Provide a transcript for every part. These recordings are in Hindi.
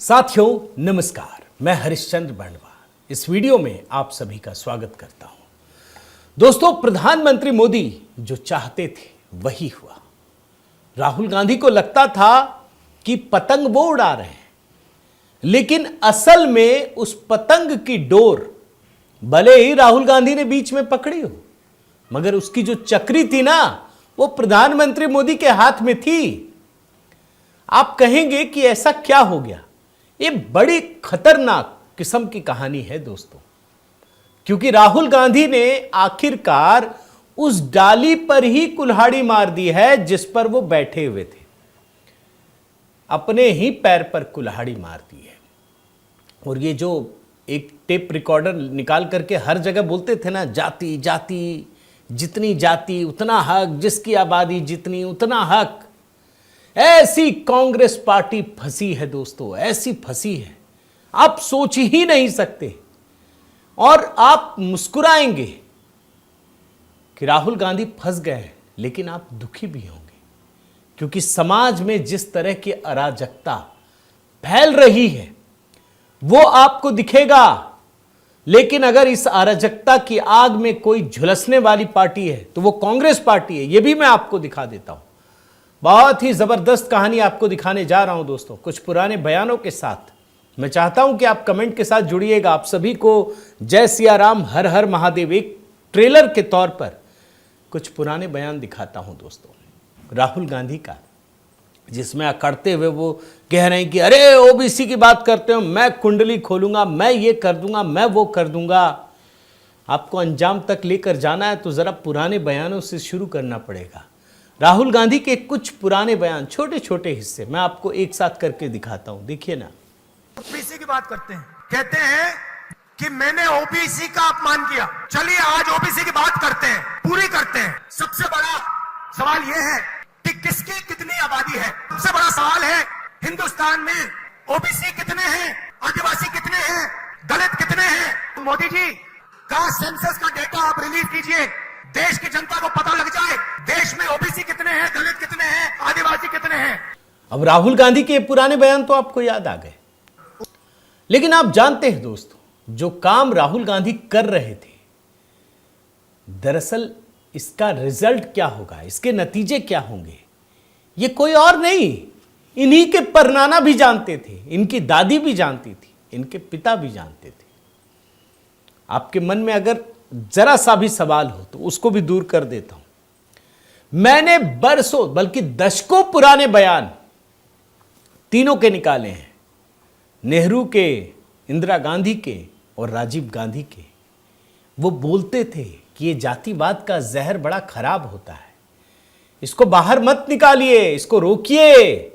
साथियों नमस्कार, मैं हरिश्चंद्र बंडवा इस वीडियो में आप सभी का स्वागत करता हूं। दोस्तों, प्रधानमंत्री मोदी जो चाहते थे वही हुआ। राहुल गांधी को लगता था कि पतंग वो उड़ा रहे हैं, लेकिन असल में उस पतंग की डोर भले ही राहुल गांधी ने बीच में पकड़ी हो, मगर उसकी जो चक्री थी ना, वो प्रधानमंत्री मोदी के हाथ में थी। आप कहेंगे कि ऐसा क्या हो गया? ये बड़ी खतरनाक किस्म की कहानी है दोस्तों, क्योंकि राहुल गांधी ने आखिरकार उस डाली पर ही कुल्हाड़ी मार दी है जिस पर वो बैठे हुए थे। अपने ही पैर पर कुल्हाड़ी मार दी है। और ये जो एक टेप रिकॉर्डर निकाल करके हर जगह बोलते थे ना, जाति जाति, जितनी जाति उतना हक, जिसकी आबादी जितनी उतना हक, ऐसी कांग्रेस पार्टी फंसी है दोस्तों, ऐसी फंसी है आप सोच ही नहीं सकते। और आप मुस्कुराएंगे कि राहुल गांधी फंस गए हैं, लेकिन आप दुखी भी होंगे, क्योंकि समाज में जिस तरह की अराजकता फैल रही है वो आपको दिखेगा। लेकिन अगर इस अराजकता की आग में कोई झुलसने वाली पार्टी है तो वो कांग्रेस पार्टी है। यह भी मैं आपको दिखा देता हूं। बहुत ही जबरदस्त कहानी आपको दिखाने जा रहा हूं दोस्तों, कुछ पुराने बयानों के साथ। मैं चाहता हूं कि आप कमेंट के साथ जुड़िएगा। आप सभी को जय सिया राम, हर हर महादेव। एक ट्रेलर के तौर पर कुछ पुराने बयान दिखाता हूं दोस्तों राहुल गांधी का, जिसमें अकड़ते हुए वो कह रहे हैं कि अरे ओबीसी की बात करते हो, मैं कुंडली खोलूंगा, मैं ये कर दूंगा, मैं वो कर दूंगा। आपको अंजाम तक लेकर जाना है तो जरा पुराने बयानों से शुरू करना पड़ेगा। राहुल गांधी के कुछ पुराने बयान, छोटे छोटे हिस्से मैं आपको एक साथ करके दिखाता हूं, देखिए ना। ओबीसी की बात करते हैं, कहते हैं कि मैंने ओबीसी का अपमान किया। चलिए आज ओबीसी की बात करते हैं, पूरी करते हैं। सबसे बड़ा सवाल यह है कि किसकी कितनी आबादी है। सबसे बड़ा सवाल है हिंदुस्तान में ओबीसी कितने हैं, आदिवासी कितने हैं, दलित कितने हैं। मोदी जी का सेंसस का डेटा आप रिलीज कीजिए, देश की जनता को पता लग जाए देश में ओबीसी कितने हैं, दलित कितने हैं, आदिवासी कितने हैं। अब राहुल गांधी के पुराने बयान तो आपको याद आ गए, लेकिन आप जानते हैं दोस्तों, जो काम राहुल गांधी कर रहे थे, दरअसल इसका रिजल्ट क्या होगा, इसके नतीजे क्या होंगे, ये कोई और नहीं, इन्हीं के परनाना भी जानते थे, इनकी दादी भी जानती थी, इनके पिता भी जानते थे। आपके मन में अगर जरा सा भी सवाल हो तो उसको भी दूर कर देता हूं। मैंने बरसों बल्कि दशकों पुराने बयान तीनों के निकाले हैं, नेहरू के, इंदिरा गांधी के और राजीव गांधी के। वो बोलते थे कि ये जातिवाद का जहर बड़ा खराब होता है, इसको बाहर मत निकालिए, इसको रोकिए।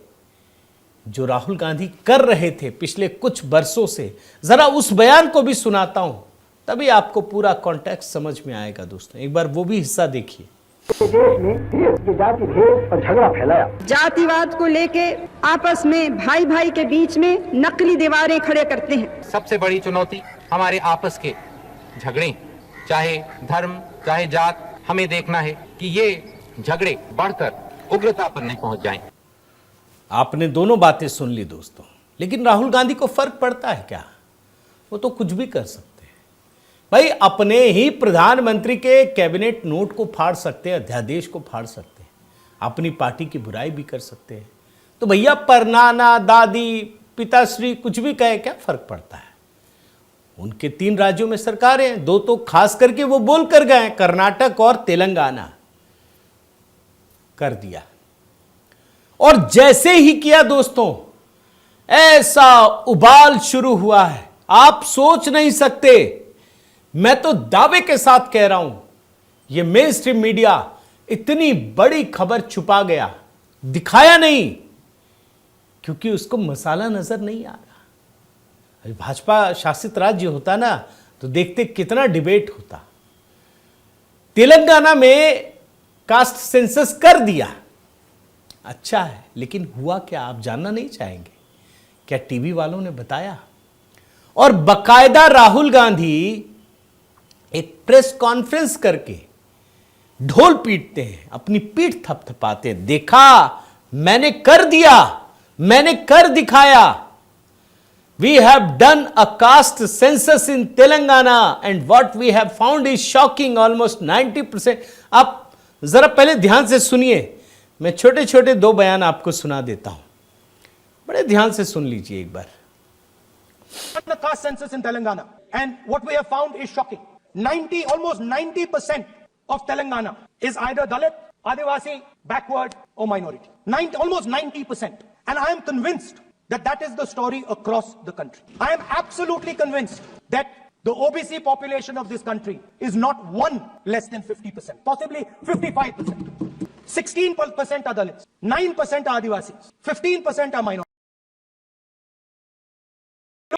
जो राहुल गांधी कर रहे थे पिछले कुछ बरसों से, जरा उस बयान को भी सुनाता हूं, तभी आपको पूरा कॉन्टेक्स्ट समझ में आएगा दोस्तों। एक बार वो भी हिस्सा देखिए। देश में जाति भेद और झगड़ा फैलाया, जातिवाद को लेके आपस में भाई भाई के बीच में नकली दीवारें खड़े करते हैं। सबसे बड़ी चुनौती हमारे आपस के झगड़े, चाहे धर्म चाहे जात। हमें देखना है कि ये झगड़े बढ़कर उग्रता पर नहीं पहुंच जाएं। आपने दोनों बातें सुन ली दोस्तों, लेकिन राहुल गांधी को फर्क पड़ता है क्या? वो तो कुछ भी कर सकते हैं भाई। अपने ही प्रधानमंत्री के कैबिनेट नोट को फाड़ सकते हैं, अध्यादेश को फाड़ सकते हैं, अपनी पार्टी की बुराई भी कर सकते हैं। तो भैया परनाना, दादी, पिताश्री कुछ भी कहे, क्या फर्क पड़ता है? उनके 3 राज्यों में सरकारें हैं, 2 तो खास करके वो बोल कर गए, कर्नाटक और तेलंगाना। कर दिया, और जैसे ही किया दोस्तों, ऐसा उबाल शुरू हुआ है आप सोच नहीं सकते। मैं तो दावे के साथ कह रहा हूं, यह मेन स्ट्रीम मीडिया इतनी बड़ी खबर छुपा गया, दिखाया नहीं, क्योंकि उसको मसाला नजर नहीं आ रहा। भाजपा शासित राज्य होता ना तो देखते कितना डिबेट होता। तेलंगाना में कास्ट सेंसस कर दिया, अच्छा है, लेकिन हुआ क्या आप जानना नहीं चाहेंगे? क्या टीवी वालों ने बताया? और बकायदा राहुल गांधी एक प्रेस कॉन्फ्रेंस करके ढोल पीटते हैं, अपनी पीठ थपथपाते हैं, देखा मैंने कर दिया, मैंने कर दिखाया। We have done a caste census in Telangana and what we have found is shocking. Almost 90%. आप जरा पहले ध्यान से सुनिए, मैं छोटे छोटे दो बयान आपको सुना देता हूं, बड़े ध्यान से सुन लीजिए एक बार. The caste census in Telangana, and what we have found is shocking. Almost 90% of Telangana is either Dalit, Adivasi, backward, or minority. Almost 90%. And I am convinced that that is the story across the country. I am absolutely convinced that the OBC population of this country is not one less than 50%, possibly 55%. 16% are Dalits, 9% are Adivasis, 15% are minorities.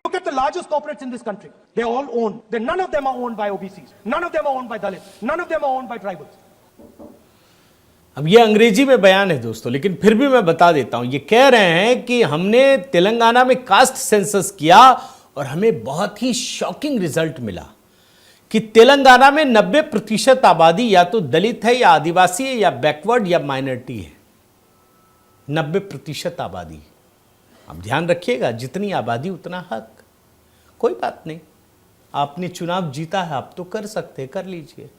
Look at the largest corporates in this country. They're all owned. None of them are owned by OBCs. None of them are owned by Dalits. None of them are owned by tribals. अब ये अंग्रेजी में बयान है दोस्तों, लेकिन फिर भी मैं बता देता हूं. ये कह रहे हैं कि हमने तेलंगाना में कास्ट सेंसस किया और हमें बहुत ही शॉकिंग रिजल्ट मिला कि तेलंगाना में 90% आबादी या तो दलित है या आदिवासी है या बैकवर्ड या माइनॉरिटी है. 90% आबादी. अब ध्यान रखिएगा, जितनी आबादी उतना हक. कोई बात नहीं, आपने चुनाव जीता है, आप तो कर सकते, कर लीजिए.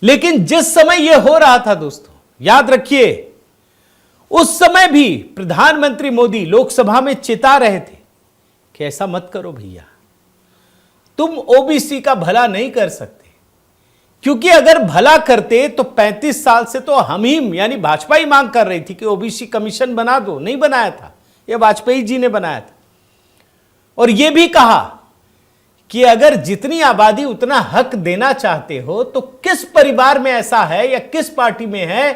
लेकिन जिस समय यह हो रहा था दोस्तों, याद रखिए, उस समय भी प्रधानमंत्री मोदी लोकसभा में चेता रहे थे कि ऐसा मत करो भैया, तुम ओबीसी का भला नहीं कर सकते. क्योंकि अगर भला करते तो 35 साल से तो हम ही यानी भाजपा ही मांग कर रही थी कि ओबीसी कमीशन बना दो. नहीं बनाया था, यह वाजपेयी जी ने बनाया था. और यह भी कहा कि अगर जितनी आबादी उतना हक देना चाहते हो तो किस परिवार में ऐसा है या किस पार्टी में है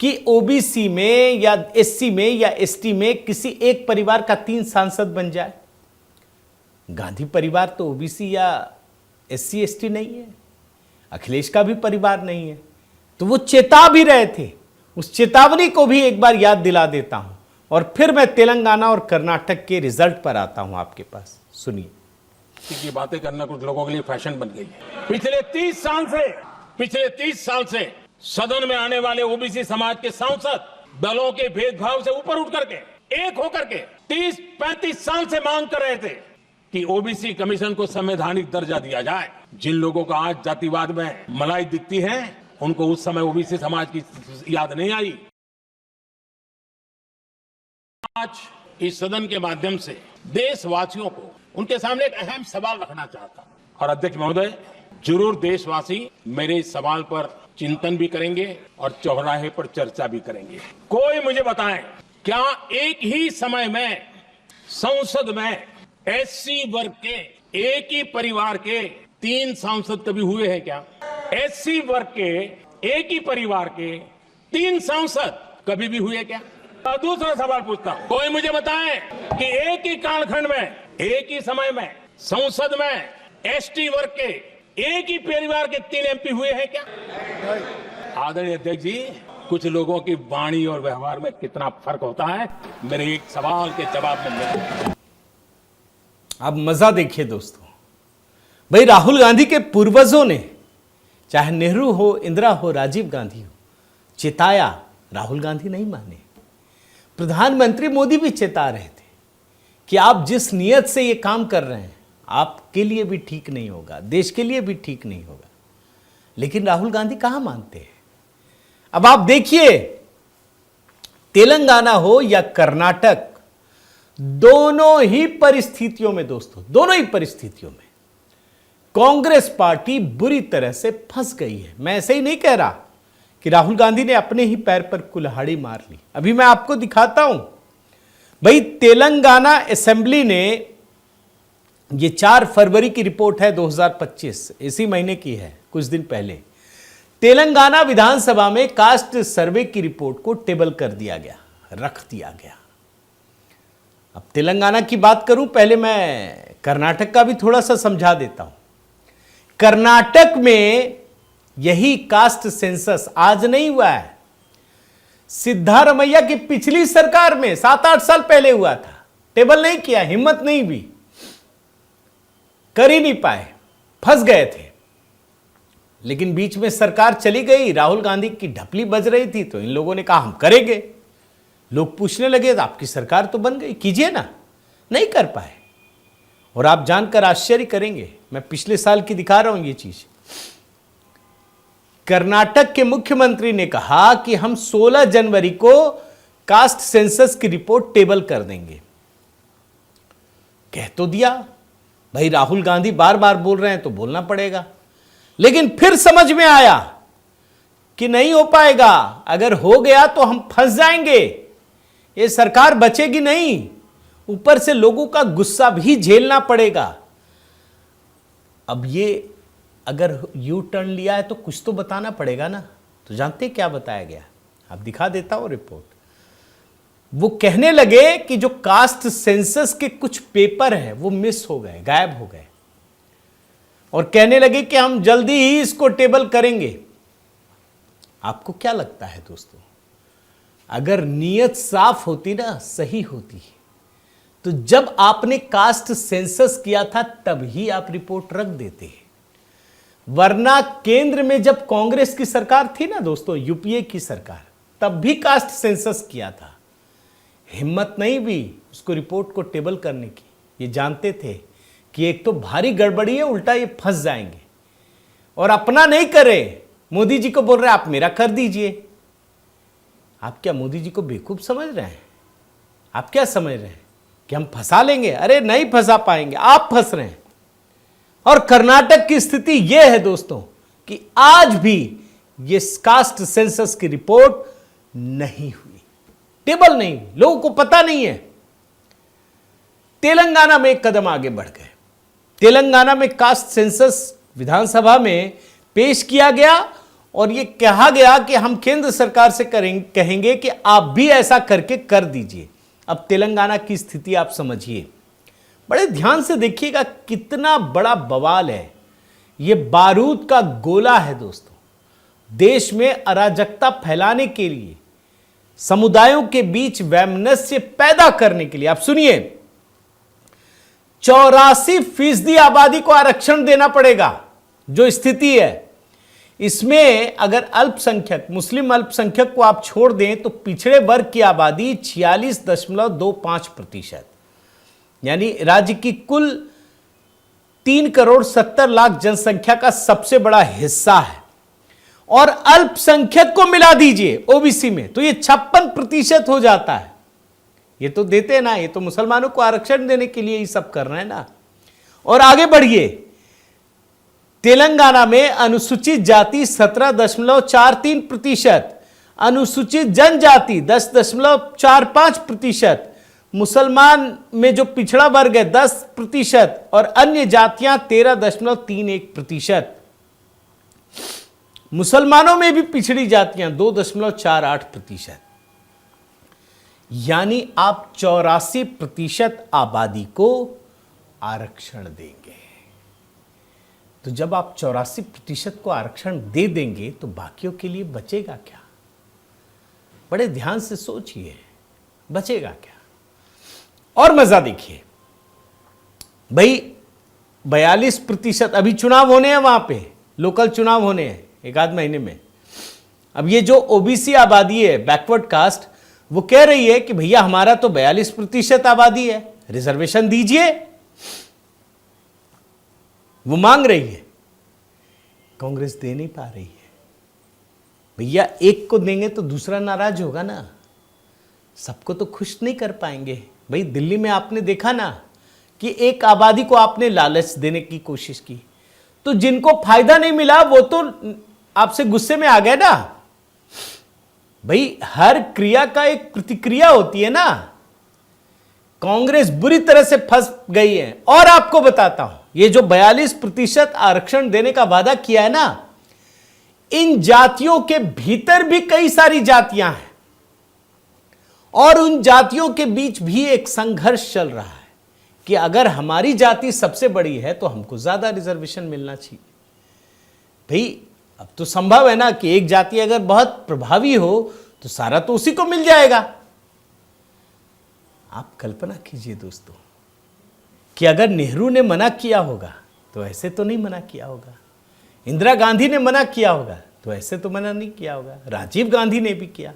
कि ओबीसी में या एससी में या एसटी में किसी एक परिवार का 3 सांसद बन जाए. गांधी परिवार तो ओबीसी या एससी एसटी नहीं है, अखिलेश का भी परिवार नहीं है. तो वो चेता भी रहे थे. उस चेतावनी को भी एक बार याद दिला देता हूं और फिर मैं तेलंगाना और कर्नाटक के रिजल्ट पर आता हूं आपके पास. सुनिए. की बातें करना कुछ लोगों के लिए फैशन बन गई है. पिछले 30 साल से सदन में आने वाले ओबीसी समाज के सांसद दलों के भेदभाव से ऊपर उठ करके एक होकर के 30-35 साल से मांग कर रहे थे कि ओबीसी कमीशन को संवैधानिक दर्जा दिया जाए. जिन लोगों को आज जातिवाद में मलाई दिखती है, उनको उस समय ओबीसी समाज की याद नहीं आई. आज इस सदन के माध्यम से देशवासियों को उनके सामने एक अहम सवाल रखना चाहता हूं. और अध्यक्ष महोदय, जरूर देशवासी मेरे इस सवाल पर चिंतन भी करेंगे और चौराहे पर चर्चा भी करेंगे. कोई मुझे बताएं, क्या एक ही समय में संसद में एससी वर्ग के एक ही परिवार के 3 सांसद कभी हुए हैं क्या? एससी वर्ग के एक ही परिवार के 3 सांसद कभी भी हुए क्या? दूसरा सवाल पूछता हूं, कोई मुझे बताएं कि एक ही कालखंड में एक ही समय में संसद में एसटी वर्ग के एक ही परिवार के 3 एमपी हुए हैं क्या? आदरणीय अध्यक्ष जी, कुछ लोगों की वाणी और व्यवहार में कितना फर्क होता है, मेरे एक सवाल के जवाब में. अब मजा देखिए दोस्तों. भाई, राहुल गांधी के पूर्वजों ने, चाहे नेहरू हो, इंदिरा हो, राजीव गांधी हो, चेताया. राहुल गांधी नहीं माने. प्रधानमंत्री मोदी भी चेता रहे थे कि आप जिस नियत से ये काम कर रहे हैं, आपके लिए भी ठीक नहीं होगा, देश के लिए भी ठीक नहीं होगा. लेकिन राहुल गांधी कहां मानते हैं. अब आप देखिए, तेलंगाना हो या कर्नाटक, दोनों ही परिस्थितियों में दोस्तों, दोनों ही परिस्थितियों में कांग्रेस पार्टी बुरी तरह से फंस गई है. मैं ऐसे ही नहीं कह रहा कि राहुल गांधी ने अपने ही पैर पर कुल्हाड़ी मार ली. अभी मैं आपको दिखाता हूं. भाई, तेलंगाना असेंबली ने, ये 4 फरवरी की रिपोर्ट है 2025, इसी महीने की है, कुछ दिन पहले तेलंगाना विधानसभा में कास्ट सर्वे की रिपोर्ट को टेबल कर दिया गया, रख दिया गया. अब तेलंगाना की बात करूं, पहले मैं कर्नाटक का भी थोड़ा सा समझा देता हूं. कर्नाटक में यही कास्ट सेंसस आज नहीं हुआ है, सिद्धारमैया की पिछली सरकार में 7-8 साल पहले हुआ था. टेबल नहीं किया, हिम्मत नहीं भी, कर ही नहीं पाए, फंस गए थे. लेकिन बीच में सरकार चली गई, राहुल गांधी की ढपली बज रही थी, तो इन लोगों ने कहा हम करेंगे. लोग पूछने लगे, तो आपकी सरकार तो बन गई, कीजिए ना. नहीं कर पाए। और आप जानकर आश्चर्य करेंगे, मैं पिछले साल की दिखा रहा हूं ये चीज। कर्नाटक के मुख्यमंत्री ने कहा कि हम 16 जनवरी को कास्ट सेंसस की रिपोर्ट टेबल कर देंगे। कह तो दिया, भाई राहुल गांधी बार बार बोल रहे हैं तो बोलना पड़ेगा। लेकिन फिर समझ में आया कि नहीं हो पाएगा, अगर हो गया तो हम फंस जाएंगे, ये सरकार बचेगी नहीं, ऊपर से लोगों का गुस्सा भी झेलना पड़ेगा। अब ये अगर यू टर्न लिया है तो कुछ तो बताना पड़ेगा ना। तो जानते क्या बताया गया, आप दिखा देता हूं रिपोर्ट। वो कहने लगे कि जो कास्ट सेंसस के कुछ पेपर हैं वो मिस हो गए, गायब हो गए, और कहने लगे कि हम जल्दी ही इसको टेबल करेंगे। आपको क्या लगता है दोस्तों, अगर नीयत साफ होती ना, सही होती, तो जब आपने कास्ट सेंसस किया था तब ही आप रिपोर्ट रख देते। वरना केंद्र में जब कांग्रेस की सरकार थी ना दोस्तों, यूपीए की सरकार, तब भी कास्ट सेंसस किया था। हिम्मत नहीं भी उसको रिपोर्ट को टेबल करने की। ये जानते थे कि एक तो भारी गड़बड़ी है, उल्टा ये फंस जाएंगे। और अपना नहीं करे, मोदी जी को बोल रहे आप मेरा कर दीजिए। आप क्या मोदी जी को बेवकूफ समझ रहे हैं? आप क्या समझ रहे हैं कि हम फंसा लेंगे? अरे नहीं फंसा पाएंगे, आप फंस रहे हैं। और कर्नाटक की स्थिति यह है दोस्तों कि आज भी ये कास्ट सेंसस की रिपोर्ट नहीं हुई, टेबल नहीं हुई, लोगों को पता नहीं है। तेलंगाना में एक कदम आगे बढ़ गए। तेलंगाना में कास्ट सेंसस विधानसभा में पेश किया गया और यह कहा गया कि हम केंद्र सरकार से कहेंगे कि आप भी ऐसा करके कर दीजिए। अब तेलंगाना की स्थिति आप समझिए, बड़े ध्यान से देखिएगा कितना बड़ा बवाल है। यह बारूद का गोला है दोस्तों। देश में अराजकता फैलाने के लिए, समुदायों के बीच वैमनस्य पैदा करने के लिए, आप सुनिए, 84% आबादी को आरक्षण देना पड़ेगा। जो स्थिति है इसमें अगर अल्पसंख्यक, मुस्लिम अल्पसंख्यक को आप छोड़ दें तो पिछड़े वर्ग की आबादी 46.25%, यानी राज्य की कुल 3,70,00,000 जनसंख्या का सबसे बड़ा हिस्सा है। और अल्पसंख्यक को मिला दीजिए ओबीसी में तो ये 56% हो जाता है। ये तो देते ना, ये तो मुसलमानों को आरक्षण देने के लिए ये सब कर रहे हैं ना। और आगे बढ़िए, तेलंगाना में अनुसूचित जाति 17.43%, अनुसूचित जनजाति 10.45%, मुसलमान में जो पिछड़ा वर्ग है 10% और अन्य जातियां 13.31%। मुसलमानों में भी पिछड़ी जातियां 2.48%। यानी आप 84% आबादी को आरक्षण देंगे। तो जब आप 84% को आरक्षण दे देंगे तो बाकियों के लिए बचेगा क्या? बड़े ध्यान से सोचिए, बचेगा क्या? और मजा देखिए भाई, 42%, अभी चुनाव होने हैं, वहां पे लोकल चुनाव होने हैं एक आध महीने में। अब ये जो ओबीसी आबादी है, बैकवर्ड कास्ट, वो कह रही है कि भैया हमारा तो 42% आबादी है, रिजर्वेशन दीजिए। वो मांग रही है, कांग्रेस दे नहीं पा रही है। भैया एक को देंगे तो दूसरा नाराज होगा ना, सबको तो खुश नहीं कर पाएंगे। भाई दिल्ली में आपने देखा ना कि एक आबादी को आपने लालच देने की कोशिश की, तो जिनको फायदा नहीं मिला वो तो आपसे गुस्से में आ गए ना। भाई हर क्रिया का एक प्रतिक्रिया होती है ना। कांग्रेस बुरी तरह से फंस गई है। और आपको बताता हूं, ये जो 42% आरक्षण देने का वादा किया है ना, इन जातियों के भीतर भी कई सारी जातियां हैं और उन जातियों के बीच भी एक संघर्ष चल रहा है कि अगर हमारी जाति सबसे बड़ी है तो हमको ज्यादा रिजर्वेशन मिलना चाहिए। भाई अब तो संभव है ना कि एक जाति अगर बहुत प्रभावी हो तो सारा तो उसी को मिल जाएगा। आप कल्पना कीजिए दोस्तों कि अगर नेहरू ने मना किया होगा तो ऐसे तो नहीं मना किया होगा, इंदिरा गांधी ने मना किया होगा तो ऐसे तो मना नहीं किया होगा, राजीव गांधी ने भी किया,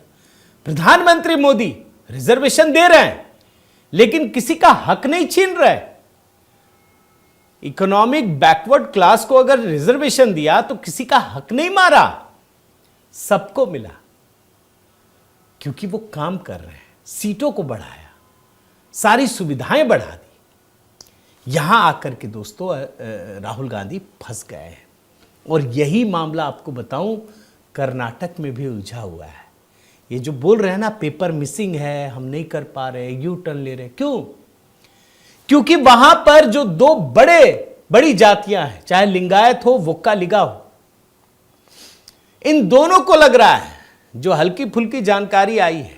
प्रधानमंत्री मोदी रिजर्वेशन दे रहे हैं, लेकिन किसी का हक नहीं छीन रहे। इकोनॉमिक बैकवर्ड क्लास को अगर रिजर्वेशन दिया तो किसी का हक नहीं मारा, सबको मिला, क्योंकि वो काम कर रहे हैं, सीटों को बढ़ाया, सारी सुविधाएं बढ़ा दी। यहां आकर के दोस्तों राहुल गांधी फंस गए हैं। और यही मामला आपको बताऊं कर्नाटक में भी उलझा हुआ है। ये जो बोल रहे हैं ना पेपर मिसिंग है, हम नहीं कर पा रहे, यू टर्न ले रहे, क्यों? क्योंकि वहां पर जो दो बड़ी जातियां हैं, चाहे लिंगायत हो, वोक्का लिगा हो, इन दोनों को लग रहा है, जो हल्की फुल्की जानकारी आई है,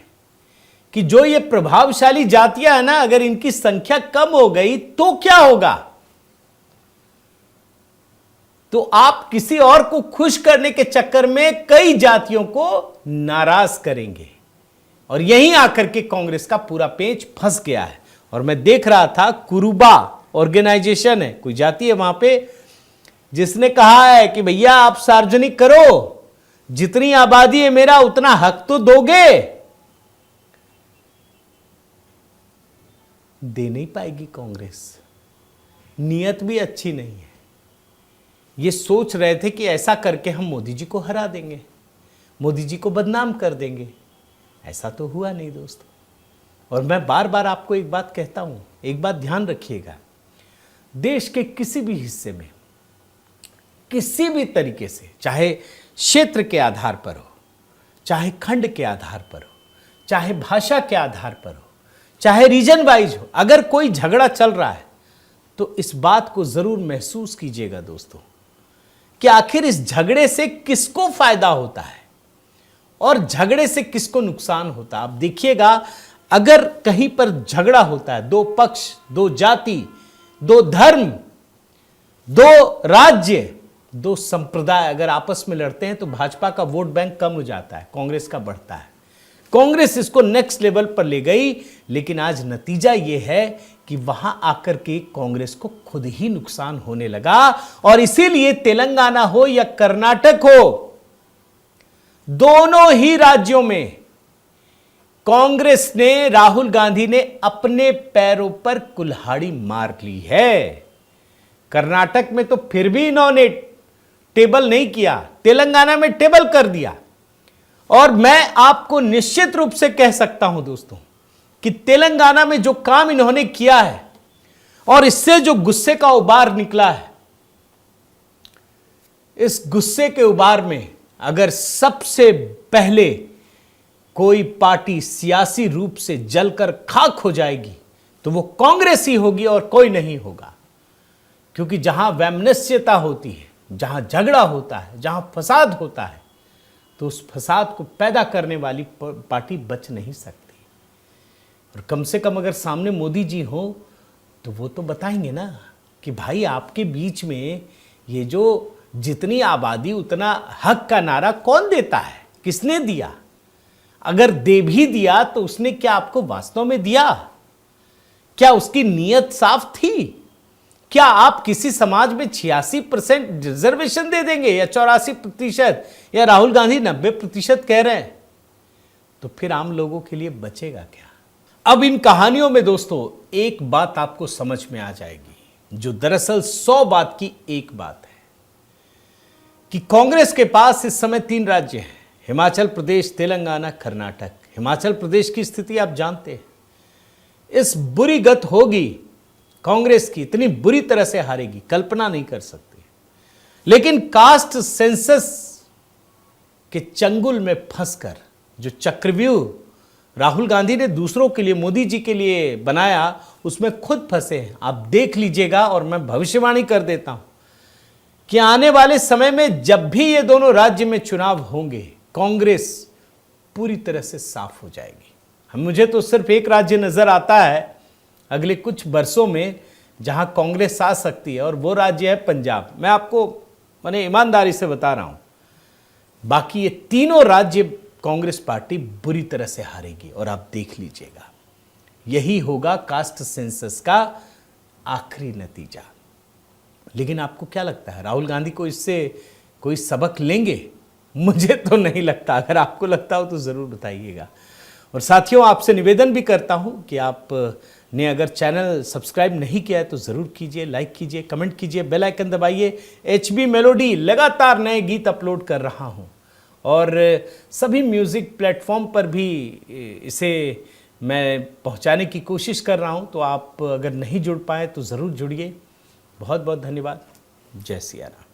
कि जो ये प्रभावशाली जातियां हैं ना, अगर इनकी संख्या कम हो गई तो क्या होगा? तो आप किसी और को खुश करने के चक्कर में कई जातियों को नाराज करेंगे। और यहीं आकर के कांग्रेस का पूरा पेच फंस गया है। और मैं देख रहा था, कुरुबा ऑर्गेनाइजेशन है, कोई जाति है वहां पे, जिसने कहा है कि भैया आप सार्वजनिक करो, जितनी आबादी है मेरा उतना हक तो दोगे। दे नहीं पाएगी कांग्रेस, नियत भी अच्छी नहीं है। ये सोच रहे थे कि ऐसा करके हम मोदी जी को हरा देंगे, मोदी जी को बदनाम कर देंगे। ऐसा तो हुआ नहीं दोस्तों। और मैं बार बार आपको एक बात कहता हूं, एक बात ध्यान रखिएगा, देश के किसी भी हिस्से में किसी भी तरीके से, चाहे क्षेत्र के आधार पर हो, चाहे खंड के आधार पर हो, चाहे भाषा के आधार पर हो, चाहे रीजन वाइज हो, अगर कोई झगड़ा चल रहा है तो इस बात को जरूर महसूस कीजिएगा दोस्तों कि आखिर इस झगड़े से किसको फायदा होता है और झगड़े से किसको नुकसान होता है। आप देखिएगा, अगर कहीं पर झगड़ा होता है, दो पक्ष, दो जाति, दो धर्म, दो राज्य, दो संप्रदाय अगर आपस में लड़ते हैं तो भाजपा का वोट बैंक कम हो जाता है, कांग्रेस का बढ़ता है। कांग्रेस इसको नेक्स्ट लेवल पर ले गई, लेकिन आज नतीजा यह है कि वहां आकर के कांग्रेस को खुद ही नुकसान होने लगा। और इसीलिए तेलंगाना हो या कर्नाटक हो, दोनों ही राज्यों में कांग्रेस ने, राहुल गांधी ने अपने पैरों पर कुल्हाड़ी मार ली है। कर्नाटक में तो फिर भी इन्होंने टेबल नहीं किया, तेलंगाना में टेबल कर दिया। और मैं आपको निश्चित रूप से कह सकता हूं दोस्तों कि तेलंगाना में जो काम इन्होंने किया है और इससे जो गुस्से का उबार निकला है, इस गुस्से के उबार में अगर सबसे पहले कोई पार्टी सियासी रूप से जलकर खाक हो जाएगी तो वो कांग्रेस ही होगी और कोई नहीं होगा। क्योंकि जहां वैमनस्यता होती है, जहां झगड़ा होता है, जहां फसाद होता है, तो उस फसाद को पैदा करने वाली पार्टी बच नहीं सकती। और कम से कम अगर सामने मोदी जी हो तो वो तो बताएंगे ना कि भाई आपके बीच में ये जो जितनी आबादी उतना हक का नारा कौन देता है, किसने दिया? अगर दे भी दिया तो उसने क्या आपको वास्तव में दिया? क्या उसकी नीयत साफ थी? क्या आप किसी समाज में 86% रिजर्वेशन दे देंगे या 84% या राहुल गांधी 90% कह रहे हैं? तो फिर आम लोगों के लिए बचेगा क्या? अब इन कहानियों में दोस्तों एक बात आपको समझ में आ जाएगी, जो दरअसल 100 बात की एक बात है कि कांग्रेस के पास इस समय 3 राज्य हैं, हिमाचल प्रदेश, तेलंगाना, कर्नाटक। हिमाचल प्रदेश की स्थिति आप जानते हैं, इस बुरी गत होगी कांग्रेस की, इतनी बुरी तरह से हारेगी, कल्पना नहीं कर सकती। लेकिन कास्ट सेंसस के चंगुल में फंसकर जो चक्रव्यूह राहुल गांधी ने दूसरों के लिए, मोदी जी के लिए बनाया, उसमें खुद फंसे हैं। आप देख लीजिएगा, और मैं भविष्यवाणी कर देता हूं कि आने वाले समय में जब भी ये दोनों राज्य में चुनाव होंगे, कांग्रेस पूरी तरह से साफ हो जाएगी। मुझे तो सिर्फ एक राज्य नजर आता है अगले कुछ वर्षों में जहां कांग्रेस आ सकती है, और वो राज्य है पंजाब। मैं आपको मैंने ईमानदारी से बता रहा हूं, बाकी ये तीनों राज्य कांग्रेस पार्टी बुरी तरह से हारेगी। और आप देख लीजिएगा, यही होगा कास्ट सेंसस का आखिरी नतीजा। लेकिन आपको क्या लगता है, राहुल गांधी को इससे कोई सबक लेंगे? मुझे तो नहीं लगता। अगर आपको लगता हो तो जरूर बताइएगा। और साथियों, आपसे निवेदन भी करता हूं कि आप ने अगर चैनल सब्सक्राइब नहीं किया है तो ज़रूर कीजिए, लाइक कीजिए, कमेंट कीजिए, बेल आइकन दबाइए। HB मेलोडी लगातार नए गीत अपलोड कर रहा हूँ और सभी म्यूज़िक प्लेटफॉर्म पर भी इसे मैं पहुँचाने की कोशिश कर रहा हूँ। तो आप अगर नहीं जुड़ पाए तो ज़रूर जुड़िए। बहुत बहुत धन्यवाद। जय सिया राम।